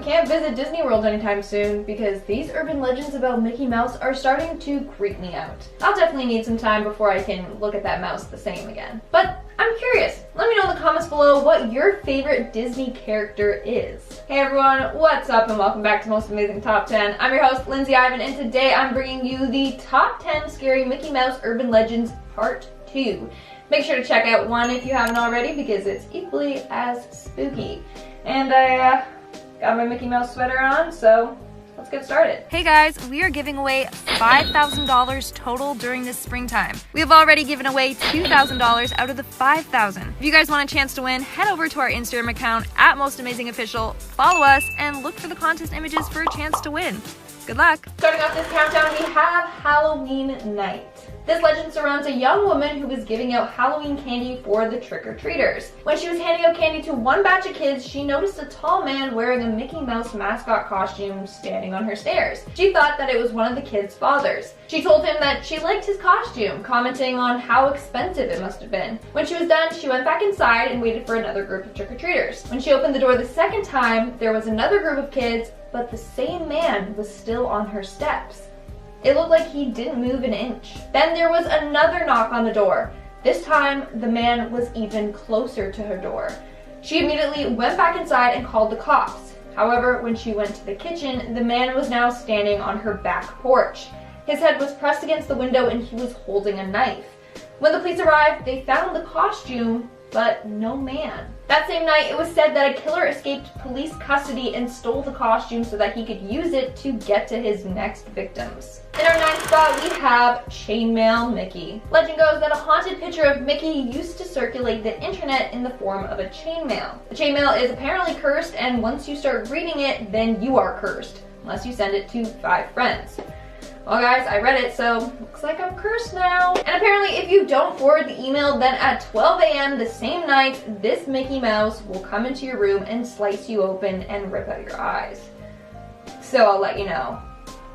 can't visit Disney World anytime soon because these urban legends about Mickey Mouse are starting to creep me out. I'll definitely need some time before I can look at that mouse the same again. But I'm curious. Let me know in the comments below what your favorite Disney character is. Hey everyone, what's up and welcome back to Most Amazing Top 10. I'm your host, Lindsay Ivan, and today I'm bringing you the Top 10 Scary Mickey Mouse Urban Legends Part 2. Make sure to check out 1 if you haven't already because it's equally as spooky. And I got my Mickey Mouse sweater on, so let's get started. Hey guys, we are giving away $5,000 total during this springtime. We have already given away $2,000 out of the $5,000. If you guys want a chance to win, head over to our Instagram account @MostAmazingOfficial, follow us, and look for the contest images for a chance to win. Good luck! Starting off this countdown, we have Halloween night. This legend surrounds a young woman who was giving out Halloween candy for the trick-or-treaters. When she was handing out candy to one batch of kids, she noticed a tall man wearing a Mickey Mouse mascot costume standing on her stairs. She thought that it was one of the kids' fathers. She told him that she liked his costume, commenting on how expensive it must have been. When she was done, she went back inside and waited for another group of trick-or-treaters. When she opened the door the second time, there was another group of kids, but the same man was still on her steps. It looked like he didn't move an inch. Then there was another knock on the door. This time, the man was even closer to her door. She immediately went back inside and called the cops. However, when she went to the kitchen, the man was now standing on her back porch. His head was pressed against the window and he was holding a knife. When the police arrived, they found the costume, but no man. That same night, it was said that a killer escaped police custody and stole the costume so that he could use it to get to his next victims. In our 9th spot, we have Chainmail Mickey. Legend goes that a haunted picture of Mickey used to circulate the internet in the form of a chainmail. The chainmail is apparently cursed, and once you start reading it, then you are cursed, unless you send it to 5 friends. Well guys, I read it, so looks like I'm cursed now. And apparently if you don't forward the email, then at 12 a.m. the same night, this Mickey Mouse will come into your room and slice you open and rip out your eyes. So I'll let you know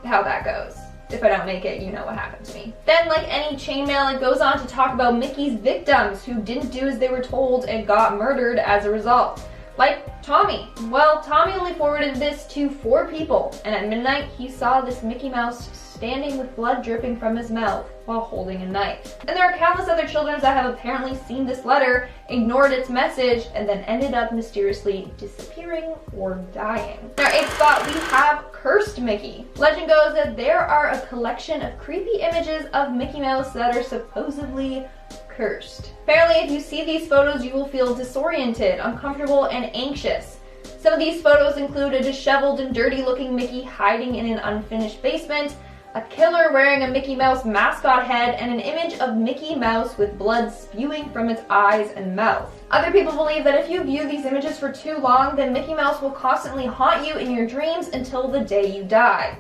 how that goes. If I don't make it, you know what happened to me. Then, like any chainmail, it goes on to talk about Mickey's victims who didn't do as they were told and got murdered as a result. Like Tommy. Well, Tommy only forwarded this to 4 people, and at midnight he saw this Mickey Mouse standing with blood dripping from his mouth while holding a knife. And there are countless other children that have apparently seen this letter, ignored its message, and then ended up mysteriously disappearing or dying. In our 8th spot, we have Cursed Mickey. Legend goes that there are a collection of creepy images of Mickey Mouse that are supposedly cursed. Apparently, if you see these photos, you will feel disoriented, uncomfortable, and anxious. Some of these photos include a disheveled and dirty looking Mickey hiding in an unfinished basement, a killer wearing a Mickey Mouse mascot head, and an image of Mickey Mouse with blood spewing from its eyes and mouth. Other people believe that if you view these images for too long, then Mickey Mouse will constantly haunt you in your dreams until the day you die.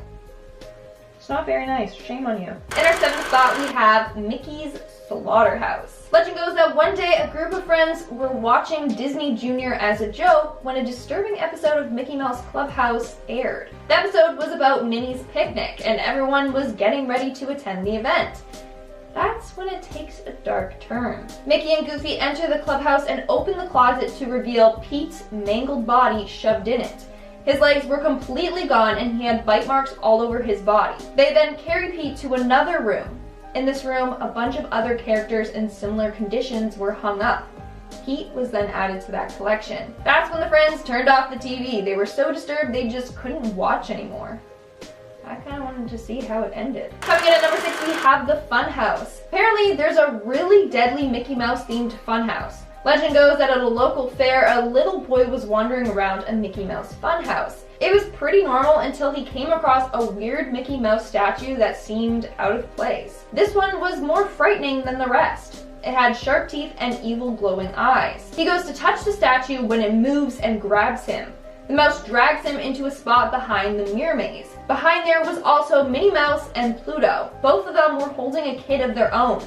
It's not very nice. Shame on you. In our 7th spot, we have Mickey's Slaughterhouse. Legend goes that one day a group of friends were watching Disney Junior as a joke when a disturbing episode of Mickey Mouse Clubhouse aired. The episode was about Minnie's picnic, and everyone was getting ready to attend the event. That's when it takes a dark turn. Mickey and Goofy enter the clubhouse and open the closet to reveal Pete's mangled body shoved in it. His legs were completely gone and he had bite marks all over his body. They then carry Pete to another room. In this room, a bunch of other characters in similar conditions were hung up. Pete was then added to that collection. That's when the friends turned off the TV. They were so disturbed they just couldn't watch anymore. I kind of wanted to see how it ended. Coming in at number 6, we have the Funhouse. Apparently, there's a really deadly Mickey Mouse themed funhouse. Legend goes that at a local fair, a little boy was wandering around a Mickey Mouse funhouse. It was pretty normal until he came across a weird Mickey Mouse statue that seemed out of place. This one was more frightening than the rest. It had sharp teeth and evil glowing eyes. He goes to touch the statue when it moves and grabs him. The mouse drags him into a spot behind the mirror maze. Behind there was also Minnie Mouse and Pluto. Both of them were holding a kid of their own.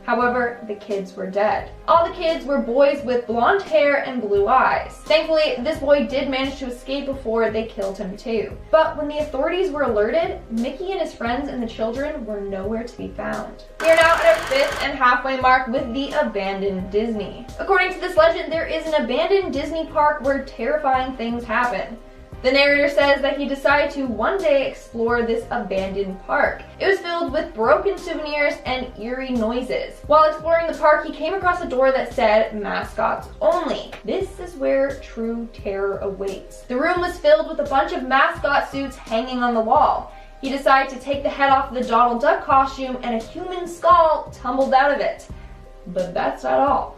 However, the kids were dead. All the kids were boys with blonde hair and blue eyes. Thankfully, this boy did manage to escape before they killed him too. But when the authorities were alerted, Mickey and his friends and the children were nowhere to be found. We are now at our 5th and halfway mark with the abandoned Disney. According to this legend, there is an abandoned Disney park where terrifying things happen. The narrator says that he decided to one day explore this abandoned park. It was filled with broken souvenirs and eerie noises. While exploring the park, he came across a door that said mascots only. This is where true terror awaits. The room was filled with a bunch of mascot suits hanging on the wall. He decided to take the head off of the Donald Duck costume and a human skull tumbled out of it. But that's not all.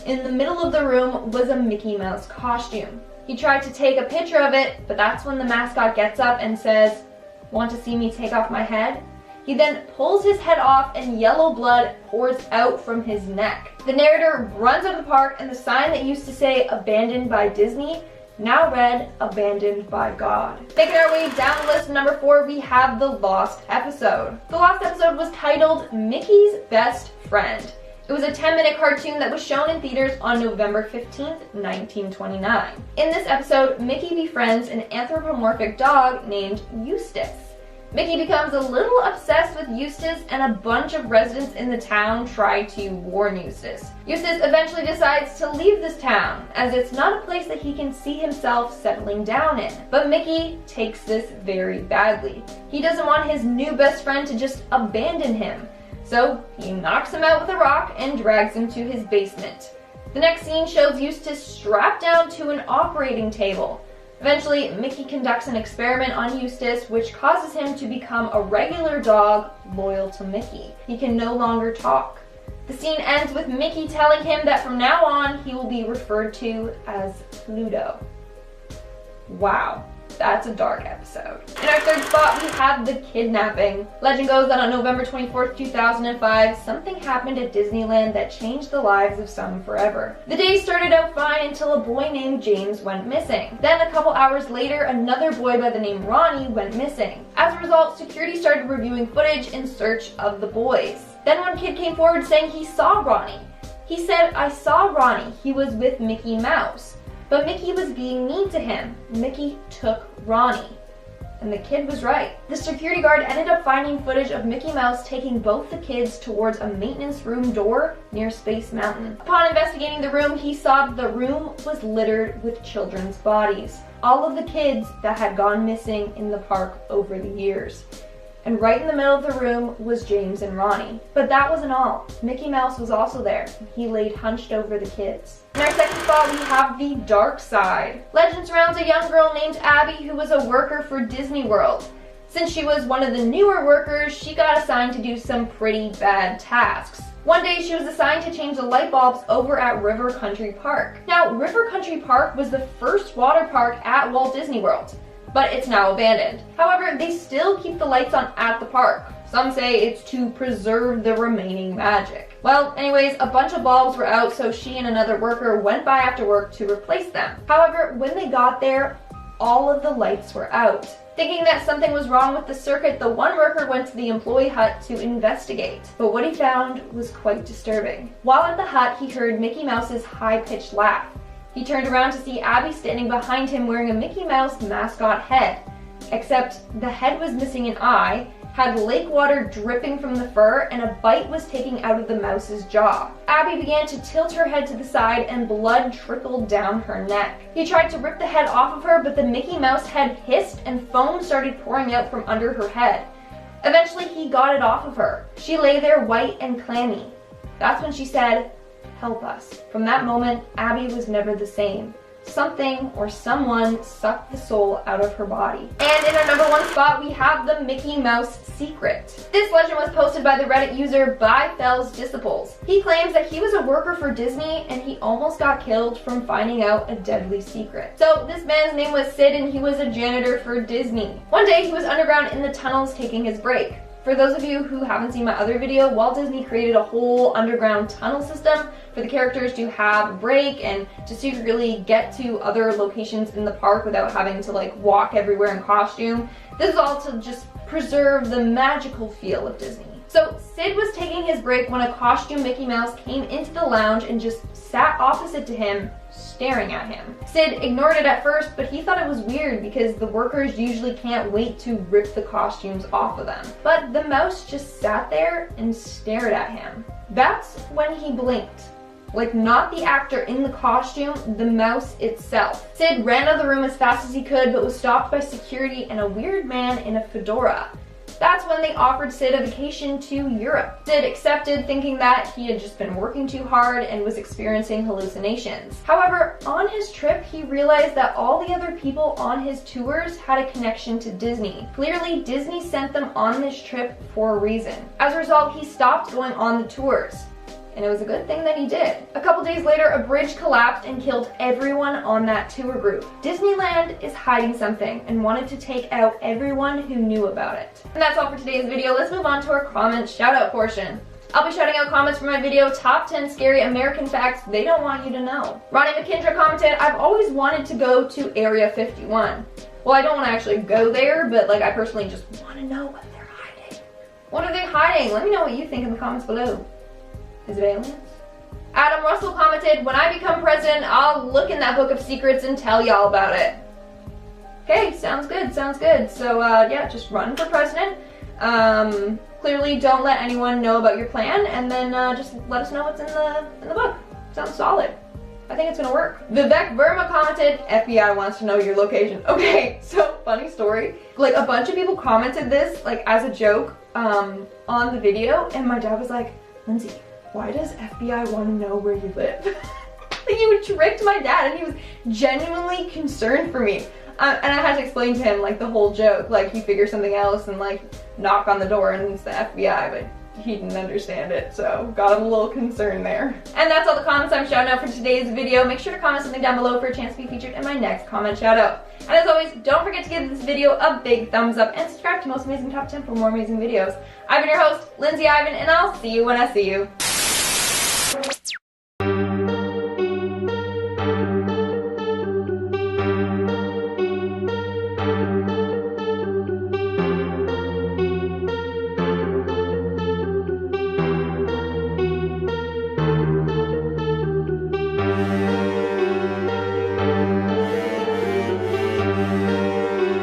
In the middle of the room was a Mickey Mouse costume. He tried to take a picture of it, but that's when the mascot gets up and says, "Want to see me take off my head?" He then pulls his head off and yellow blood pours out from his neck. The narrator runs out of the park and the sign that used to say abandoned by Disney now read abandoned by God. Making our way down the list, number 4, we have the Lost episode. The Lost episode was titled Mickey's Best Friend. It was a 10-minute cartoon that was shown in theaters on November 15th, 1929. In this episode, Mickey befriends an anthropomorphic dog named Eustace. Mickey becomes a little obsessed with Eustace, and a bunch of residents in the town try to warn Eustace. Eustace eventually decides to leave this town, as it's not a place that he can see himself settling down in. But Mickey takes this very badly. He doesn't want his new best friend to just abandon him. So he knocks him out with a rock and drags him to his basement. The next scene shows Eustace strapped down to an operating table. Eventually, Mickey conducts an experiment on Eustace, which causes him to become a regular dog loyal to Mickey. He can no longer talk. The scene ends with Mickey telling him that from now on, he will be referred to as Pluto. Wow. That's a dark episode. In our third spot, we have the kidnapping. Legend goes that on November 24th, 2005, something happened at Disneyland that changed the lives of some forever. The day started out fine until a boy named James went missing. Then a couple hours later, another boy by the name Ronnie went missing. As a result, security started reviewing footage in search of the boys. Then one kid came forward saying he saw Ronnie. He said, "I saw Ronnie. He was with Mickey Mouse." But Mickey was being mean to him. Mickey took Ronnie. And the kid was right. The security guard ended up finding footage of Mickey Mouse taking both the kids towards a maintenance room door near Space Mountain. Upon investigating the room, he saw that the room was littered with children's bodies. All of the kids that had gone missing in the park over the years. And right in the middle of the room was James and Ronnie. But that wasn't all. Mickey Mouse was also there. He laid hunched over the kids. In our second spot, we have the dark side. Legend surrounds a young girl named Abby who was a worker for Disney World. Since she was one of the newer workers, she got assigned to do some pretty bad tasks. One day, she was assigned to change the light bulbs over at River Country Park. Now, River Country Park was the first water park at Walt Disney World, but it's now abandoned. However, they still keep the lights on at the park. Some say it's to preserve the remaining magic. Well, anyways, a bunch of bulbs were out, so she and another worker went by after work to replace them. However, when they got there, all of the lights were out. Thinking that something was wrong with the circuit, the one worker went to the employee hut to investigate. But what he found was quite disturbing. While at the hut, he heard Mickey Mouse's high-pitched laugh. He turned around to see Abby standing behind him wearing a Mickey Mouse mascot head. Except the head was missing an eye, had lake water dripping from the fur, and a bite was taking out of the mouse's jaw. Abby began to tilt her head to the side and blood trickled down her neck. He tried to rip the head off of her, but the Mickey Mouse head hissed and foam started pouring out from under her head. Eventually, he got it off of her. She lay there white and clammy. That's when she said, "Help us." From that moment, Abby was never the same. Something or someone sucked the soul out of her body. And in our number 1 spot, we have the Mickey Mouse secret. This legend was posted by the Reddit user ByFell's Disciples. He claims that he was a worker for Disney and he almost got killed from finding out a deadly secret. So this man's name was Sid and he was a janitor for Disney. One day he was underground in the tunnels taking his break. For those of you who haven't seen my other video, Walt Disney created a whole underground tunnel system for the characters to have a break and to secretly get to other locations in the park without having to like walk everywhere in costume. This is all to just preserve the magical feel of Disney. So Sid was taking his break when a costume Mickey Mouse came into the lounge and just sat opposite to him, staring at him. Sid ignored it at first, but he thought it was weird because the workers usually can't wait to rip the costumes off of them. But the mouse just sat there and stared at him. That's when he blinked. Like, not the actor in the costume, the mouse itself. Sid ran out of the room as fast as he could, but was stopped by security and a weird man in a fedora. That's when they offered Sid a vacation to Europe. Sid accepted, thinking that he had just been working too hard and was experiencing hallucinations. However, on his trip, he realized that all the other people on his tours had a connection to Disney. Clearly, Disney sent them on this trip for a reason. As a result, he stopped going on the tours. And it was a good thing that he did. A couple days later, a bridge collapsed and killed everyone on that tour group. Disneyland is hiding something and wanted to take out everyone who knew about it. And that's all for today's video. Let's move on to our comments shout out portion. I'll be shouting out comments for my video, Top 10 Scary American Facts They Don't Want You to Know. Ronnie McKindra commented, I've always wanted to go to Area 51. Well, I don't want to actually go there, but like I personally just want to know what they're hiding. What are they hiding? Let me know what you think in the comments below. Is it aliens? Adam Russell commented, when I become president, I'll look in that book of secrets and tell y'all about it. Okay, sounds good, sounds good. So yeah, just run for president. Clearly don't let anyone know about your plan, and then just let us know what's in the book. Sounds solid. I think it's gonna work. Vivek Verma commented, FBI wants to know your location. Okay, so funny story. Like a bunch of people commented this like as a joke on the video, and my dad was like, Lindsay, why does FBI want to know where you live? Like, you tricked my dad, and he was genuinely concerned for me. And I had to explain to him like the whole joke, like he figured something else and like knock on the door and it's the FBI, but he didn't understand it, so got him a little concerned there. And that's all the comments I'm shouting out for today's video. Make sure to comment something down below for a chance to be featured in my next comment shout out. And as always, don't forget to give this video a big thumbs up and subscribe to Most Amazing Top 10 for more amazing videos. I've been your host, Lindsay Ivan, and I'll see you when I see you.